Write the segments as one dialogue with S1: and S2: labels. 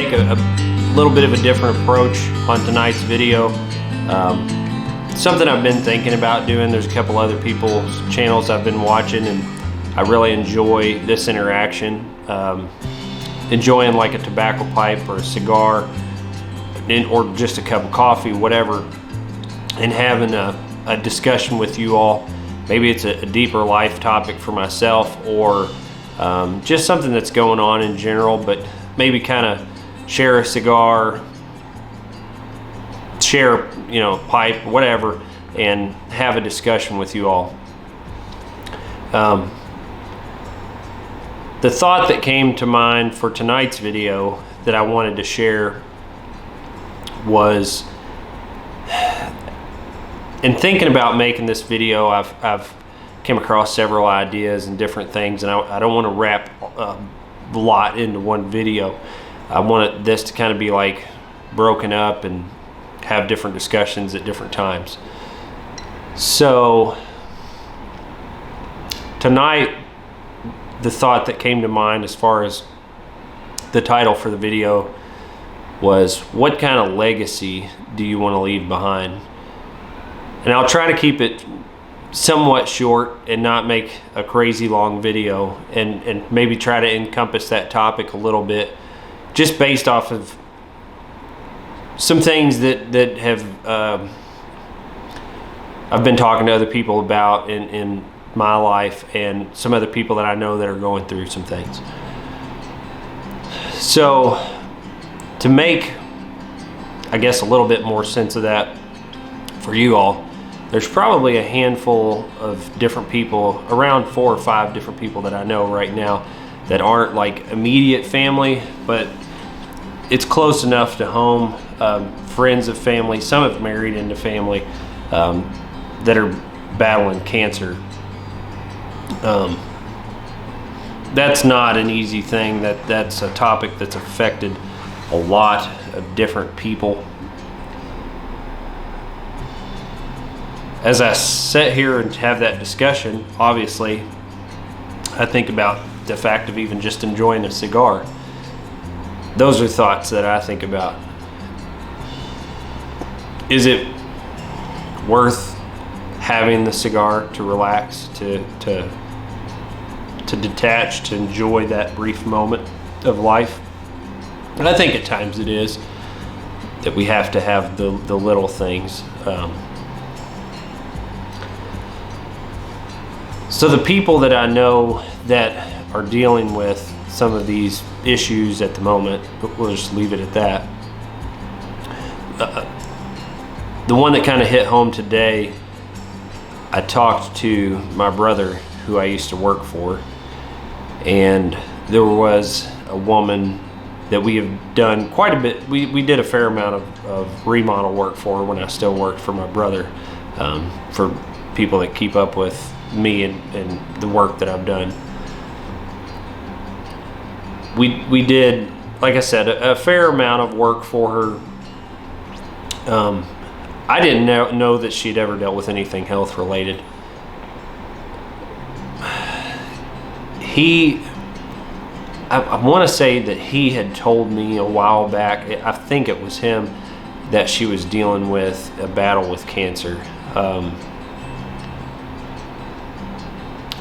S1: take a little bit of a different approach on tonight's video. Something I've been thinking about doing. There's a couple other people's channels I've been watching, and I really enjoy this interaction. Enjoying like a tobacco pipe or a cigar, or just a cup of coffee, whatever, and having a discussion with you all. Maybe it's a deeper life topic for myself, or just something that's going on in general, but maybe kind of share a cigar, share, you know, pipe, whatever, and have a discussion with you all. The thought that came to mind for tonight's video that I wanted to share was, in thinking about making this video, I've came across several ideas and different things, and I don't want to wrap a lot into one video. I want this to kind of be like broken up and have different discussions at different times. So tonight, the thought that came to mind as far as the title for the video was, what kind of legacy do you want to leave behind? And I'll try to keep it somewhat short and not make a crazy long video, and maybe try to encompass that topic a little bit, just based off of some things that have I've been talking to other people about in my life, and some other people that I know that are going through some things. So to make, I guess, a little bit more sense of that for you all, there's probably a handful of different people, around 4 or 5 different people that I know right now that aren't like immediate family, but it's close enough to home, friends of family, some have married into family, that are battling cancer. That's not an easy thing. That's a topic that's affected a lot of different people. As I sit here and have that discussion, obviously, I think about the fact of even just enjoying a cigar. Those are thoughts that I think about. Is it worth having the cigar to relax, to detach, to enjoy that brief moment of life? And I think at times it is, that we have to have the little things. So the people that I know that are dealing with some of these issues at the moment, we'll just leave it at that. The one that kind of hit home today, I talked to my brother who I used to work for, and there was a woman that we have done quite a bit. We did a fair amount of remodel work for her when I still worked for my brother, for people that keep up with me and the work that I've done. We did, like I said, a fair amount of work for her. I didn't know that she'd ever dealt with anything health related. I want to say that he had told me a while back, I think it was him, that she was dealing with a battle with cancer.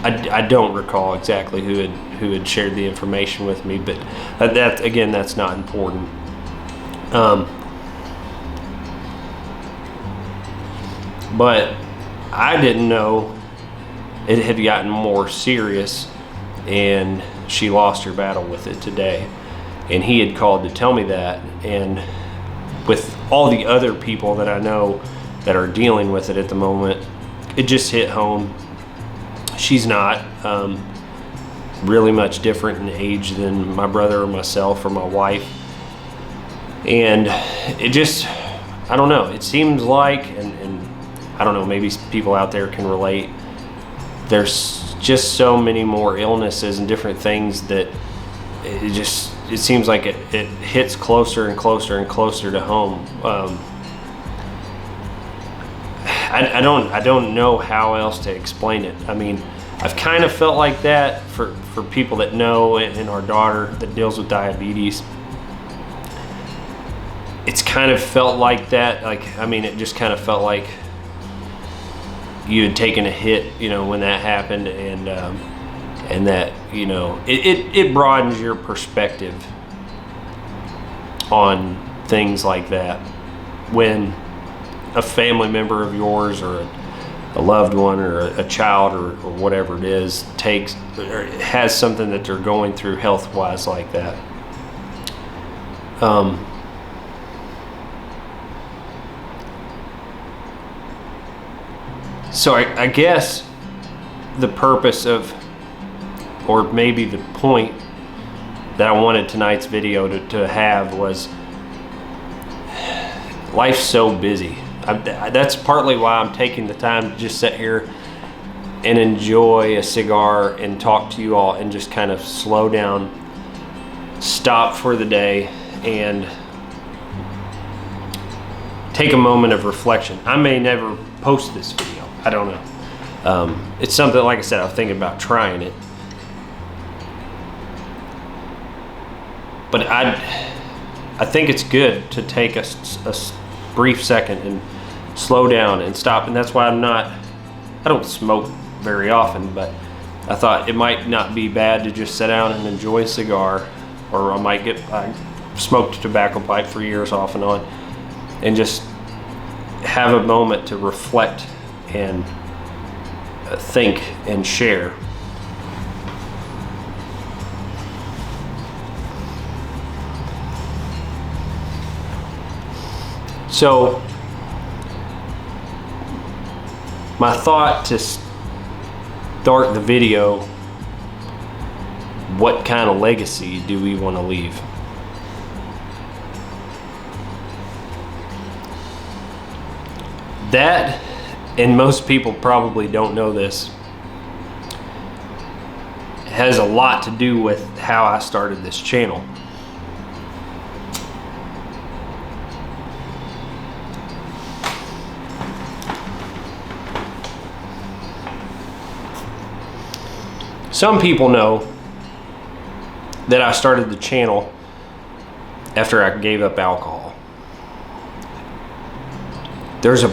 S1: I don't recall exactly who had shared the information with me, but that's not important. But I didn't know it had gotten more serious, and she lost her battle with it today. And he had called to tell me that, and with all the other people that I know that are dealing with it at the moment, it just hit home. She's not really much different in age than my brother or myself or my wife. And it just, I don't know, it seems like, and I don't know, maybe people out there can relate, there's just so many more illnesses and different things that it seems like it hits closer and closer and closer to home. I don't know how else to explain it. I mean, I've kind of felt like that for people that know, and our daughter that deals with diabetes. it's kind of felt like that. Like, I mean, it just kind of felt like you had taken a hit, you know, when that happened, and that, you know, it broadens your perspective on things like that when a family member of yours or a loved one or a child or whatever it is takes or has something that they're going through health-wise like that. So I guess the purpose of, or maybe the point that I wanted tonight's video to have was, life's so busy. That's partly why I'm taking the time to just sit here and enjoy a cigar and talk to you all and just kind of slow down, stop for the day, and take a moment of reflection. I may never post this video. I don't know. It's something, like I said, I was thinking about trying it. But I think it's good to take a brief second and slow down and stop. And that's why I don't smoke very often, but I thought it might not be bad to just sit down and enjoy a cigar, or I smoked a tobacco pipe for years off and on, and just have a moment to reflect and think and share. So my thought to start the video, what kind of legacy do we want to leave? That, and most people probably don't know this, has a lot to do with how I started this channel. Some people know that I started the channel after I gave up alcohol. There's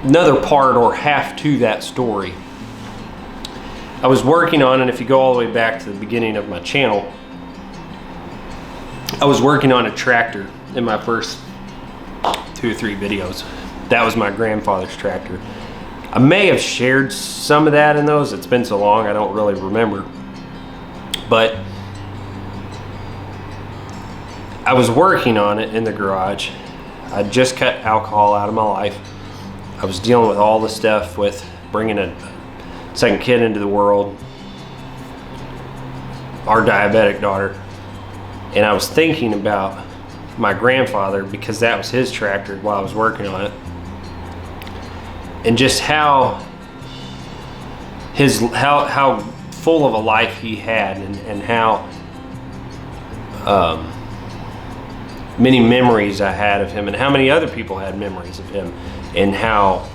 S1: another part or half to that story. I was working on, and if you go all the way back to the beginning of my channel, I was working on a tractor in my first 2 or 3 videos. That was my grandfather's tractor. I may have shared some of that in those. It's been so long, I don't really remember. But I was working on it in the garage. I just cut alcohol out of my life. I was dealing with all the stuff with bringing a second kid into the world, our diabetic daughter. And I was thinking about my grandfather, because that was his tractor while I was working on it. And just how full of a life he had, and how many memories I had of him, and how many other people had memories of him, and how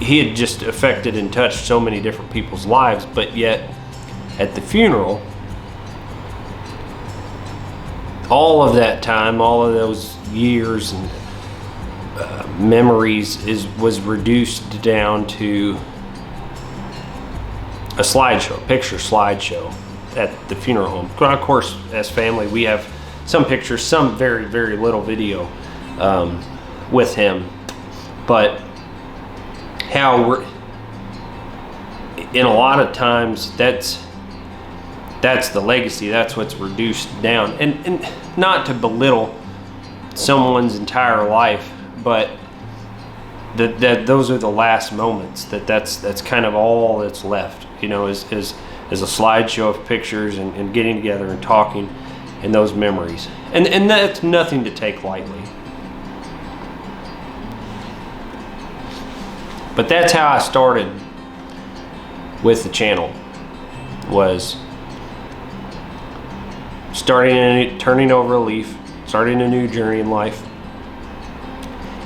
S1: he had just affected and touched so many different people's lives. But yet at the funeral, all of that time, all of those years and memories was reduced down to a slideshow, picture slideshow at the funeral home. Of course, as family, we have some pictures, some very, very little video with him. But how we're, in a lot of times, that's the legacy. That's what's reduced down. And not to belittle someone's entire life, but that those are the last moments. That's kind of all that's left, you know, is a slideshow of pictures and getting together and talking, and those memories. And that's nothing to take lightly. But that's how I started with the channel, was turning over a leaf, starting a new journey in life,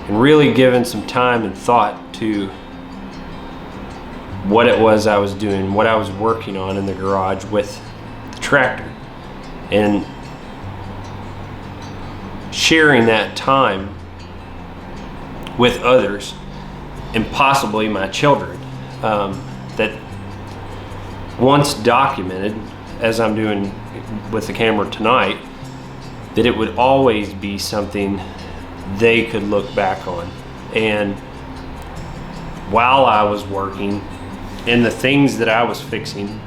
S1: and really giving some time and thought to what it was I was doing, what I was working on in the garage with the tractor. And sharing that time with others and possibly my children, that once documented, as I'm doing with the camera tonight, that it would always be something they could look back on. And while I was working, and the things that I was fixing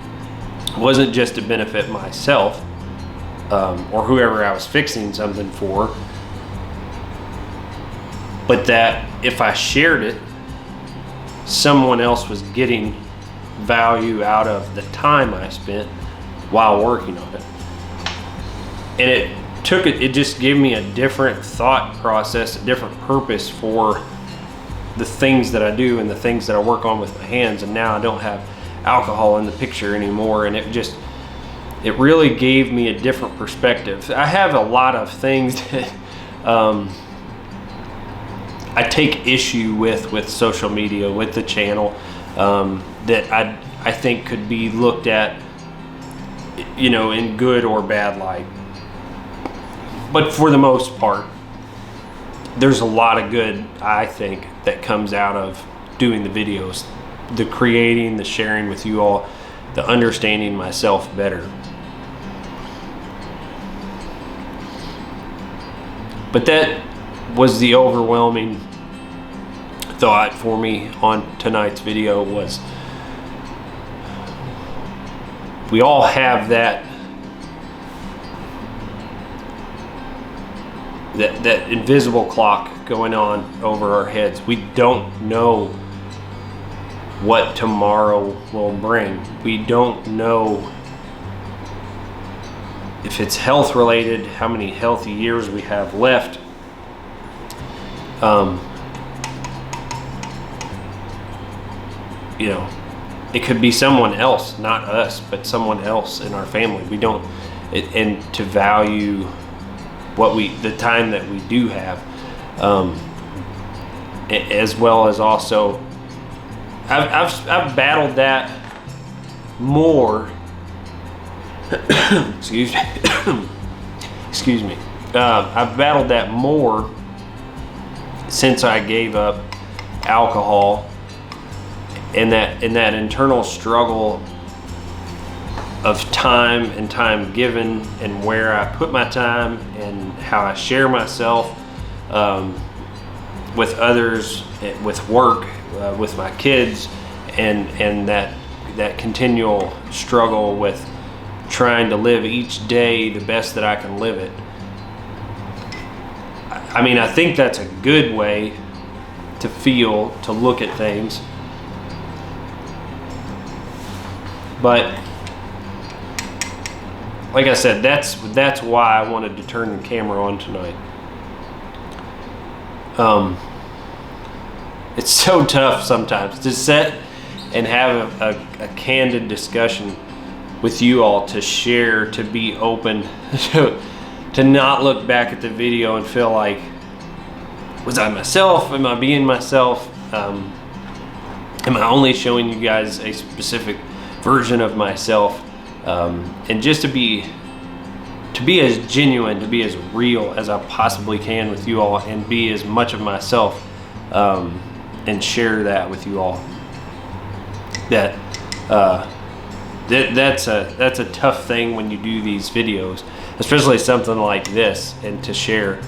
S1: wasn't just to benefit myself or whoever I was fixing something for, but that if I shared it, someone else was getting value out of the time I spent while working on it. And it just gave me a different thought process, a different purpose for the things that I do and the things that I work on with my hands. And now I don't have alcohol in the picture anymore, and it really gave me a different perspective. I have a lot of things that I take issue with social media, with the channel, that I think could be looked at, in good or bad light. But for the most part, there's a lot of good, I think, that comes out of doing the videos, the creating, the sharing with you all, the understanding myself better. But that was the overwhelming thought for me on tonight's video, was we all have that invisible clock going on over our heads. We don't know what tomorrow will bring. We don't know if it's health related, how many healthy years we have left. It could be someone else, not us, but someone else in our family. We don't, and to value the time that we do have, as well as also, I've battled that more. Excuse me. I've battled that more since I gave up alcohol, and that internal struggle of time and time given, and where I put my time and how I share myself with others, with work, with my kids, and that continual struggle with trying to live each day the best that I can live it. I mean, I think that's a good way to feel, to look at things. But like I said, that's why I wanted to turn the camera on tonight. It's so tough sometimes to sit and have a candid discussion with you all, to share, to be open, to not look back at the video and feel like, was I myself? Am I being myself? Am I only showing you guys a specific version of myself? And just to be as genuine, to be as real as I possibly can with you all, and be as much of myself, and share that with you all. That's a tough thing when you do these videos, especially something like this, and to share.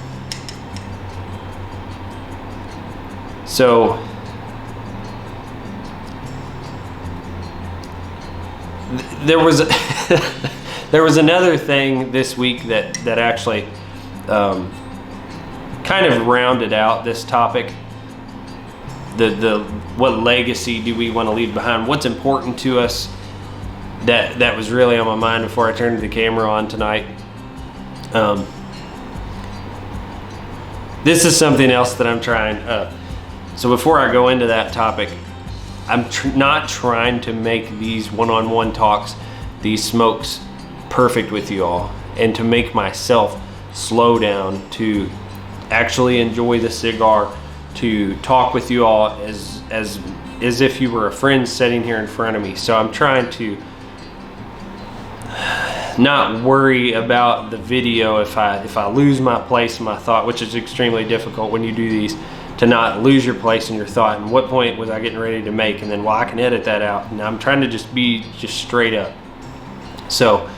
S1: So there was there was another thing this week that actually kind of rounded out this topic. What legacy do we want to leave behind? What's important to us? That was really on my mind before I turned the camera on tonight. This is something else that I'm trying. So before I go into that topic, I'm not trying to make these one-on-one talks, these smokes, perfect with you all, and to make myself slow down, to actually enjoy the cigar, to talk with you all as if you were a friend sitting here in front of me. So I'm trying to not worry about the video if I lose my place in my thought, which is extremely difficult when you do these, to not lose your place in your thought. And what point was I getting ready to make? And then, well, I can edit that out. And I'm trying to just be straight up. So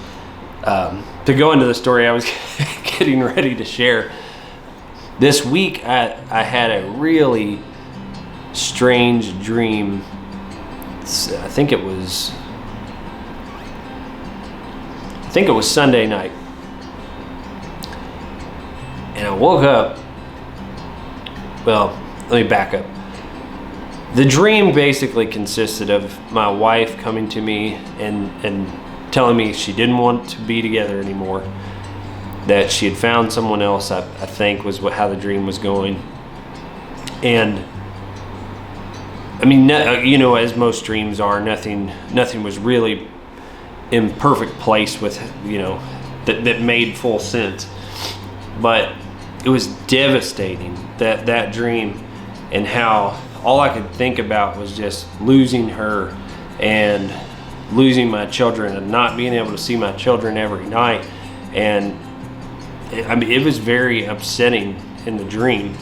S1: to go into the story I was getting ready to share, this week I had a really strange dream. I think it was Sunday night, and I woke up. Well, let me back up. The dream basically consisted of my wife coming to me and telling me she didn't want to be together anymore, that she had found someone else, I think was how the dream was going. And I mean, you know, as most dreams are, nothing was really in perfect place with, you know, that made full sense. But it was devastating, that dream, and how all I could think about was just losing her and losing my children and not being able to see my children every night. And I mean, it was very upsetting in the dream,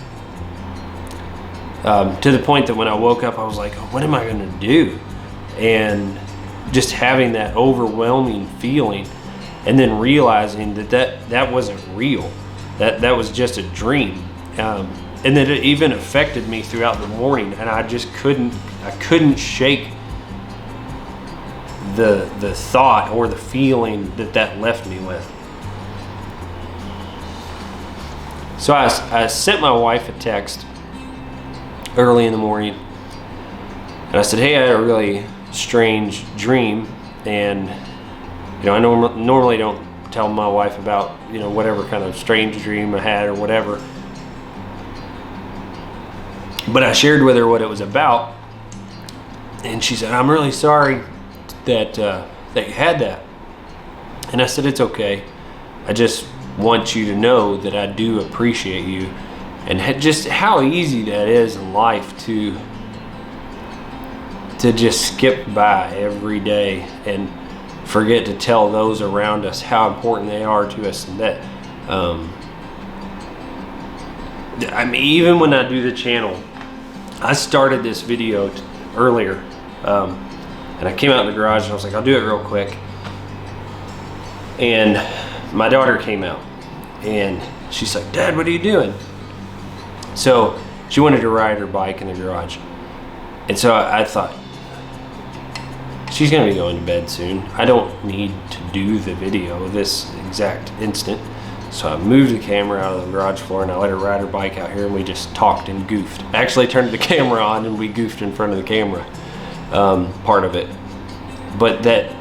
S1: to the point that when I woke up, I was like, oh, what am I going to do? And just having that overwhelming feeling, and then realizing that wasn't real. That was just a dream. And that it even affected me throughout the morning, and I just couldn't shake the thought or the feeling that left me with. So I sent my wife a text early in the morning, and I said, hey, I had a really strange dream, and you know, I normally don't tell my wife about, you know, whatever kind of strange dream I had or whatever, but I shared with her what it was about, and she said, I'm really sorry that you had that. And I said, it's okay. I just want you to know that I do appreciate you, and just how easy that is in life to just skip by every day and forget to tell those around us how important they are to us. And that I mean, even when I do the channel, I started this video earlier, and I came out in the garage and I was like, I'll do it real quick. And my daughter came out and she's like, Dad, what are you doing? So she wanted to ride her bike in the garage. And so I thought, she's gonna be going to bed soon. I don't need to do the video this exact instant. So I moved the camera out of the garage floor and I let her ride her bike out here, and we just talked and goofed. I actually turned the camera on and we goofed in front of the camera, part of it. But that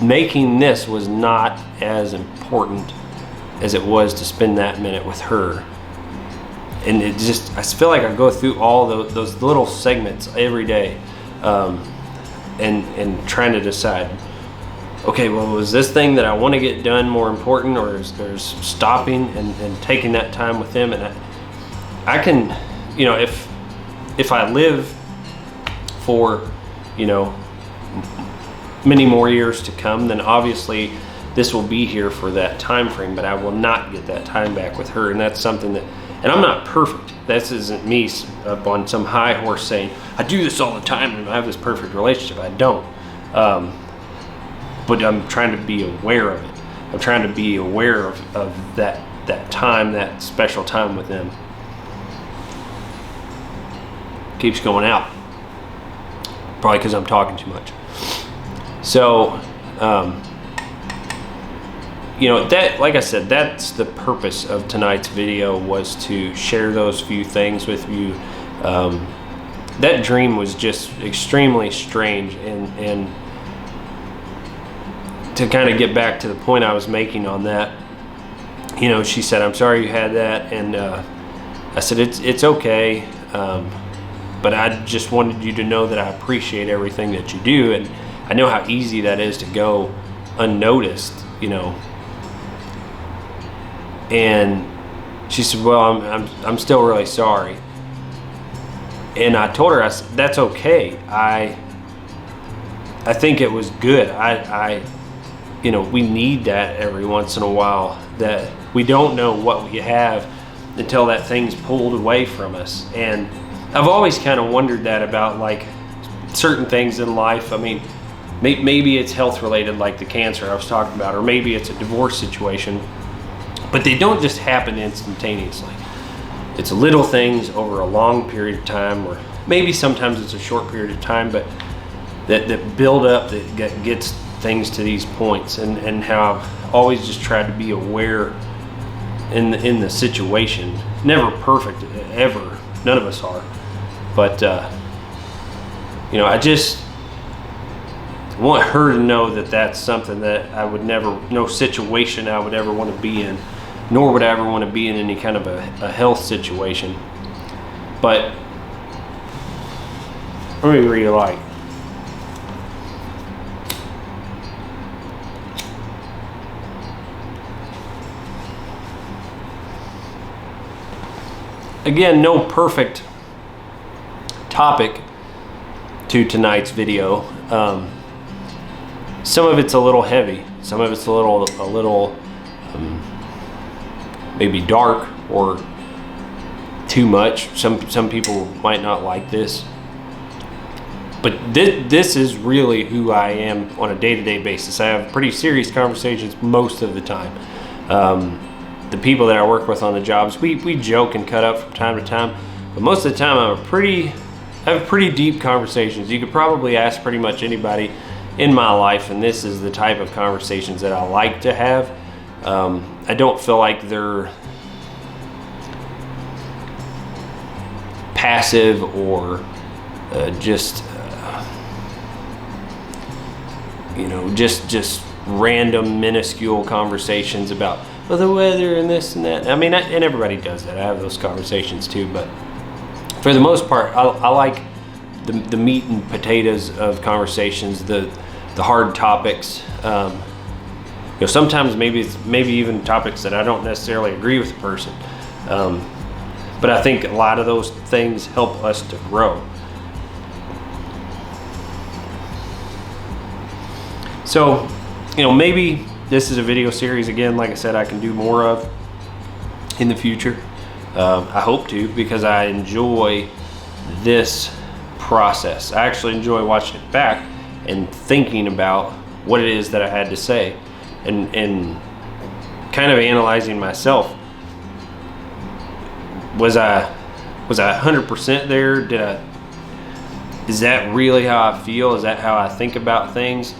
S1: making this was not as important as it was to spend that minute with her. And it just, I feel like I go through all those little segments every day, and trying to decide, okay, well, was this thing that I want to get done more important, or is there's stopping and taking that time with them? And I can, you know, if I live for, you know, many more years to come, then obviously this will be here for that time frame, but I will not get that time back with her. And that's something that, and I'm not perfect. This isn't me up on some high horse saying, I do this all the time and I have this perfect relationship. I don't. But I'm trying to be aware of it. I'm trying to be aware of that time, that special time with them. Keeps going out. Probably because I'm talking too much. So, you know, that, like I said, that's the purpose of tonight's video, was to share those few things with you. That dream was just extremely strange, and to kind of get back to the point I was making on that, you know, she said, I'm sorry you had that, and I said, it's okay, but I just wanted you to know that I appreciate everything that you do, and I know how easy that is to go unnoticed, you know. And she said, well, I'm still really sorry. And I told her, I said, that's okay. I think it was good. I you know, we need that every once in a while, that we don't know what we have until that thing's pulled away from us. And I've always kind of wondered that about like certain things in life. I mean, maybe it's health related, like the cancer I was talking about, or maybe it's a divorce situation, but they don't just happen instantaneously. It's little things over a long period of time, or maybe sometimes it's a short period of time, but that build up, that gets things to these points. And how I've always just tried to be aware in the situation. Never perfect, ever. None of us are. But, you know, I just want her to know that that's something that I would never, no situation I would ever want to be in, nor would I ever want to be in any kind of a health situation. But let me read a light. Again, no perfect topic to tonight's video. Some of it's a little heavy. Some of it's a little maybe dark or too much. Some people might not like this. But this is really who I am on a day-to-day basis. I have pretty serious conversations most of the time. The people that I work with on the jobs, we joke and cut up from time to time, but most of the time I have pretty deep conversations. You could probably ask pretty much anybody in my life, and this is the type of conversations that I like to have. I don't feel like they're passive or just you know, just random minuscule conversations about, well, the weather and this and that. I mean, and everybody does that. I have those conversations too, but for the most part, I like the meat and potatoes of conversations, the hard topics. You know, sometimes maybe even topics that I don't necessarily agree with the person, but I think a lot of those things help us to grow. So, you know, maybe this is a video series, again, like I said, I can do more of in the future. I hope to, because I enjoy this process. I actually enjoy watching it back and thinking about what it is that I had to say, and kind of analyzing myself. Was I 100% there? Is that really how I feel? Is that how I think about things?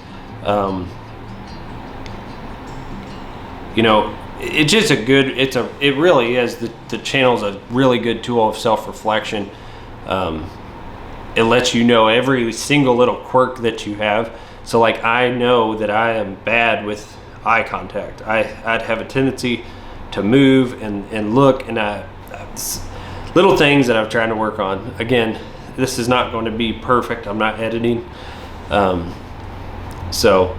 S1: You know, it's just it really is, the channel's a really good tool of self-reflection. It lets you know every single little quirk that you have. So like, I know that I am bad with eye contact. I'd have a tendency to move and look, and little things that I'm trying to work on. Again, this is not going to be perfect. I'm not editing. So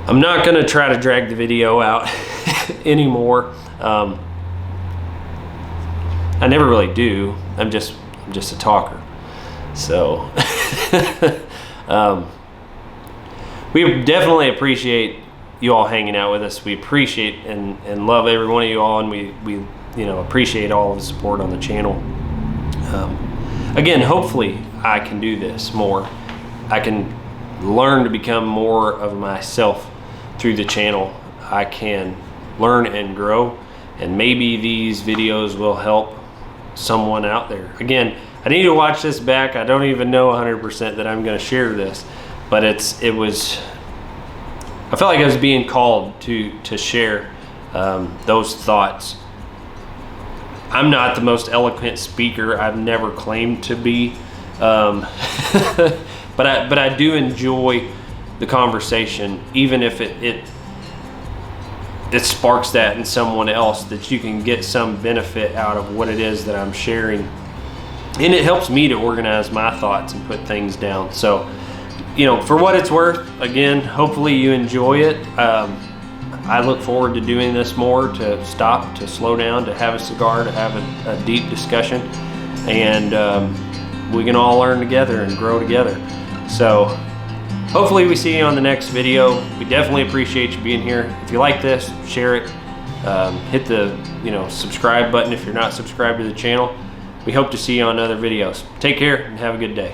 S1: I'm not going to try to drag the video out anymore. I never really do. I'm just a talker. So we definitely appreciate you all hanging out with us. We appreciate and love every one of you all, and we you know, appreciate all of the support on the channel. Again, hopefully I can do this more. I can learn to become more of myself through the channel. I can learn and grow, and maybe these videos will help someone out there. Again, I need to watch this back. I don't even know 100% that I'm going to share this, but I felt like I was being called to share those thoughts. I'm not the most eloquent speaker. I've never claimed to be, but I do enjoy the conversation, even if it sparks that in someone else, that you can get some benefit out of what it is that I'm sharing. And it helps me to organize my thoughts and put things down. So, you know, for what it's worth, again, hopefully you enjoy it. I look forward to doing this more, to stop, to slow down, to have a cigar, to have a deep discussion, and we can all learn together and grow together. So hopefully we see you on the next video. We definitely appreciate you being here. If you like this, share it. Hit the subscribe button if you're not subscribed to the channel. We hope to see you on other videos. Take care and have a good day.